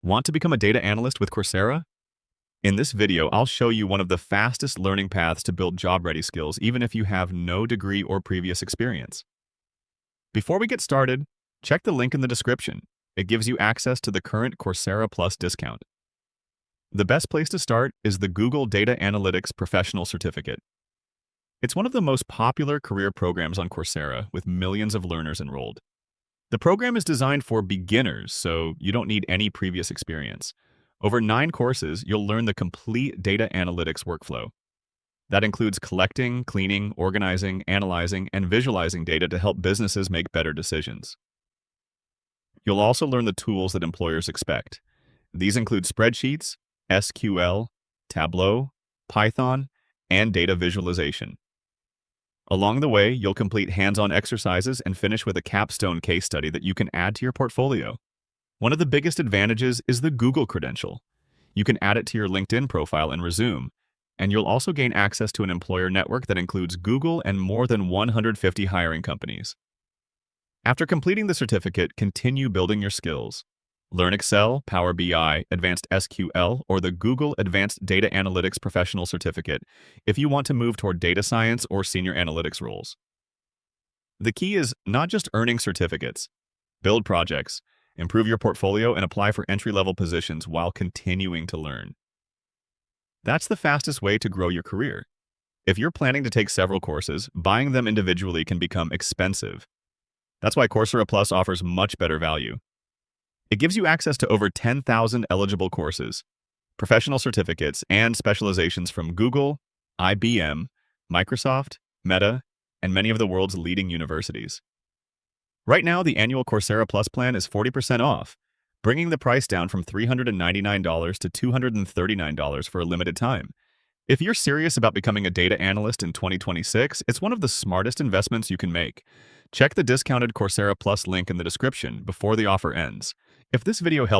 Want to become a data analyst with Coursera? In this video, I'll show you one of the fastest learning paths to build job-ready skills, even if you have no degree or previous experience. Before we get started, check the link in the description. It gives you access to the current Coursera Plus discount. The best place to start is the Google Data Analytics Professional Certificate. It's one of the most popular career programs on Coursera, with millions of learners enrolled. The program is designed for beginners, so you don't need any previous experience. Over 9 courses, you'll learn the complete data analytics workflow. That includes collecting, cleaning, organizing, analyzing, and visualizing data to help businesses make better decisions. You'll also learn the tools that employers expect. These include spreadsheets, SQL, Tableau, Python, and data visualization. Along the way, you'll complete hands-on exercises and finish with a capstone case study that you can add to your portfolio. One of the biggest advantages is the Google credential. You can add it to your LinkedIn profile and resume, and you'll also gain access to an employer network that includes Google and more than 150 hiring companies. After completing the certificate, continue building your skills. Learn Excel, Power BI, Advanced SQL, or the Google Advanced Data Analytics Professional Certificate if you want to move toward data science or senior analytics roles. The key is not just earning certificates. Build projects, improve your portfolio, and apply for entry-level positions while continuing to learn. That's the fastest way to grow your career. If you're planning to take several courses, buying them individually can become expensive. That's why Coursera Plus offers much better value. It gives you access to over 10,000 eligible courses, professional certificates, and specializations from Google, IBM, Microsoft, Meta, and many of the world's leading universities. Right now, the annual Coursera Plus plan is 40% off, bringing the price down from $399 to $239 for a limited time. If you're serious about becoming a data analyst in 2026, it's one of the smartest investments you can make. Check the discounted Coursera Plus link in the description before the offer ends. If this video helped